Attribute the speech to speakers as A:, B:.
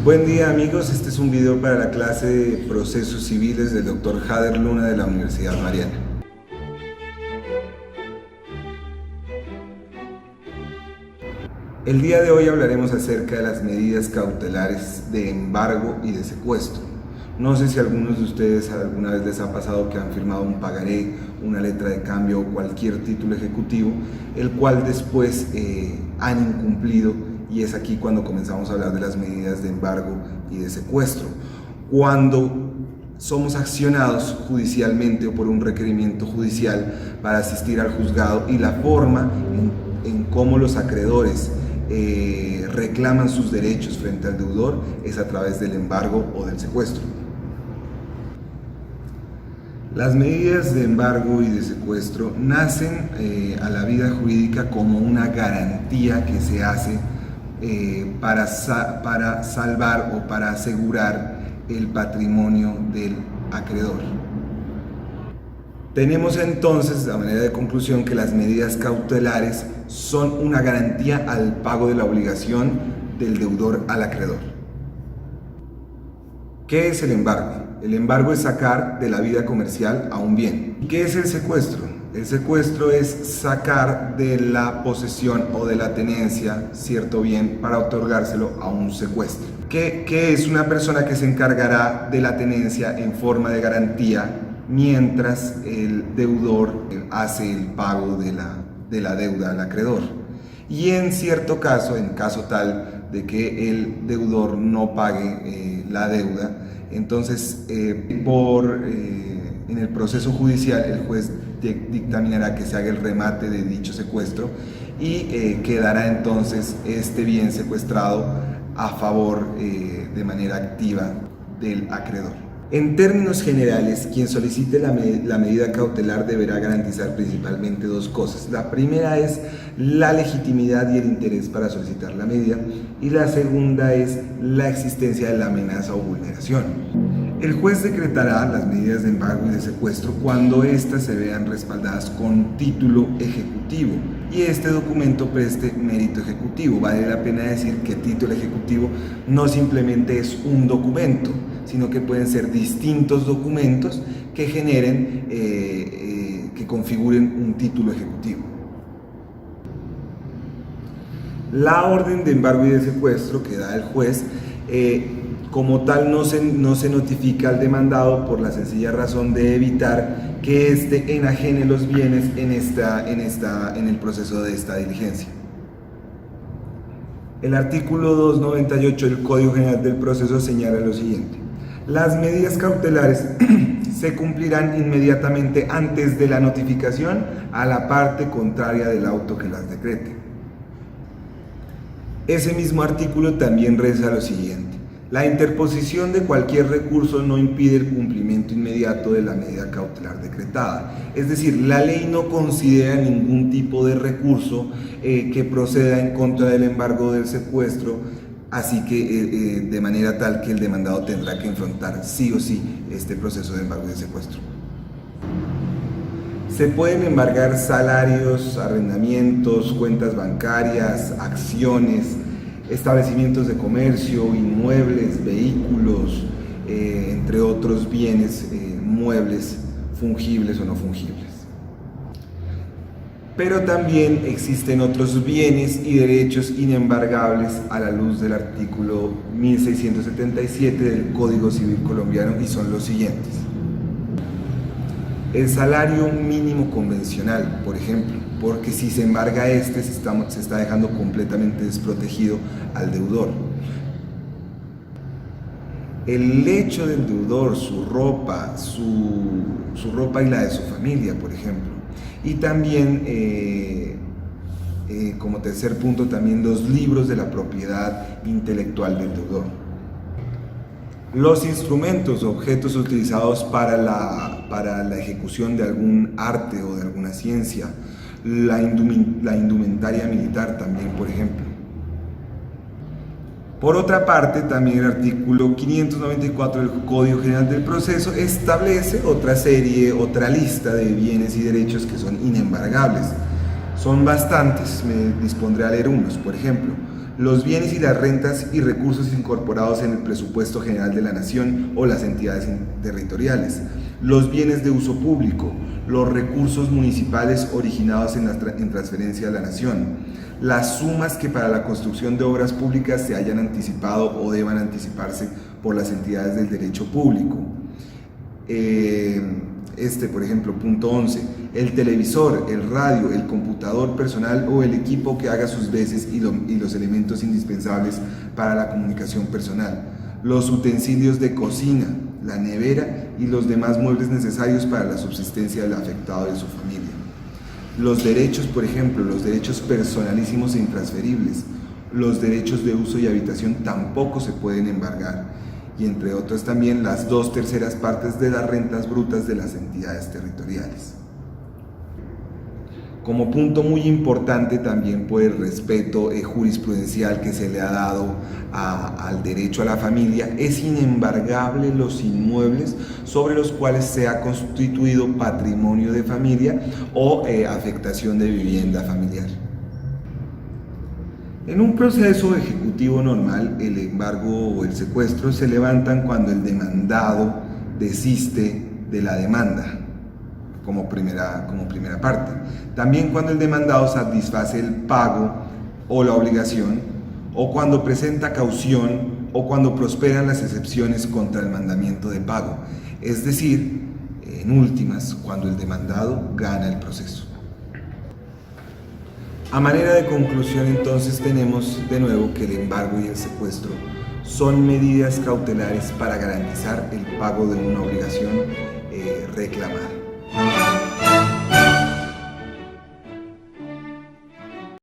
A: Buen día amigos, este es un video para la clase de Procesos Civiles del Dr. Jader Luna de la Universidad Mariana. El día de hoy hablaremos acerca de las medidas cautelares de embargo y de secuestro. No sé si a algunos de ustedes alguna vez les ha pasado que han firmado un pagaré, una letra de cambio o cualquier título ejecutivo, el cual después han incumplido, y es aquí cuando comenzamos a hablar de las medidas de embargo y de secuestro. Cuando somos accionados judicialmente o por un requerimiento judicial para asistir al juzgado y la forma en cómo los acreedores reclaman sus derechos frente al deudor es a través del embargo o del secuestro. Las medidas de embargo y de secuestro nacen a la vida jurídica como una garantía que se hace para salvar o para asegurar el patrimonio del acreedor. Tenemos entonces, a manera de conclusión, que las medidas cautelares son una garantía al pago de la obligación del deudor al acreedor. ¿Qué es el embargo? El embargo es sacar de la vida comercial a un bien. ¿Qué es el secuestro? El secuestro es sacar de la posesión o de la tenencia cierto bien para otorgárselo a un secuestro. ¿Qué es una persona que se encargará de la tenencia en forma de garantía mientras el deudor hace el pago de la deuda al acreedor? Y en cierto caso, en caso tal de que el deudor no pague la deuda, entonces en el proceso judicial el juez dictaminará que se haga el remate de dicho secuestro y quedará entonces este bien secuestrado a favor de manera activa del acreedor. En términos generales, quien solicite la medida cautelar deberá garantizar principalmente dos cosas. La primera es la legitimidad y el interés para solicitar la medida, y la segunda es la existencia de la amenaza o vulneración. El juez decretará las medidas de embargo y de secuestro cuando éstas se vean respaldadas con título ejecutivo y este documento preste mérito ejecutivo. Vale la pena decir que título ejecutivo no simplemente es un documento, sino que pueden ser distintos documentos que generen, que configuren un título ejecutivo. La orden de embargo y de secuestro que da el juez, como tal no se notifica al demandado por la sencilla razón de evitar que éste enajene los bienes en el proceso de esta diligencia. El artículo 298 del Código General del Proceso señala lo siguiente: las medidas cautelares se cumplirán inmediatamente antes de la notificación a la parte contraria del auto que las decrete. Ese mismo artículo también reza lo siguiente: la interposición de cualquier recurso no impide el cumplimiento inmediato de la medida cautelar decretada. Es decir, la ley no considera ningún tipo de recurso que proceda en contra del embargo o del secuestro, así que de manera tal que el demandado tendrá que enfrentar sí o sí este proceso de embargo y de secuestro. Se pueden embargar salarios, arrendamientos, cuentas bancarias, acciones, establecimientos de comercio, inmuebles, vehículos, entre otros bienes muebles, fungibles o no fungibles. Pero también existen otros bienes y derechos inembargables a la luz del artículo 1677 del Código Civil colombiano, y son los siguientes: el salario mínimo convencional, por ejemplo, porque si se embarga se está dejando completamente desprotegido al deudor. El lecho del deudor, su ropa y la de su familia, por ejemplo. Y también, como tercer punto, también los libros de la propiedad intelectual del deudor. Los instrumentos o objetos utilizados para la ejecución de algún arte o de alguna ciencia, la indumentaria militar también, por ejemplo. Por otra parte, también el artículo 594 del Código General del Proceso establece otra lista de bienes y derechos que son inembargables. Son bastantes, me dispondré a leer unos. Por ejemplo, los bienes y las rentas y recursos incorporados en el presupuesto general de la nación o las entidades territoriales, los bienes de uso público, los recursos municipales originados en transferencia a la nación, las sumas que para la construcción de obras públicas se hayan anticipado o deban anticiparse por las entidades del derecho público. Por ejemplo, punto 11, el televisor, el radio, el computador personal o el equipo que haga sus veces y los elementos indispensables para la comunicación personal, los utensilios de cocina, la nevera y los demás muebles necesarios para la subsistencia del afectado y de su familia. Los derechos, por ejemplo, los derechos personalísimos e intransferibles, los derechos de uso y habitación tampoco se pueden embargar, y entre otras también las 2/3 partes de las rentas brutas de las entidades territoriales. Como punto muy importante también por el respeto jurisprudencial que se le ha dado al derecho a la familia, es inembargable los inmuebles sobre los cuales se ha constituido patrimonio de familia o afectación de vivienda familiar. En un proceso ejecutivo normal, el embargo o el secuestro se levantan cuando el demandado desiste de la demanda, como primera parte. También cuando el demandado satisface el pago o la obligación, o cuando presenta caución, o cuando prosperan las excepciones contra el mandamiento de pago. Es decir, en últimas, cuando el demandado gana el proceso. A manera de conclusión, entonces, tenemos de nuevo que el embargo y el secuestro son medidas cautelares para garantizar el pago de una obligación reclamada.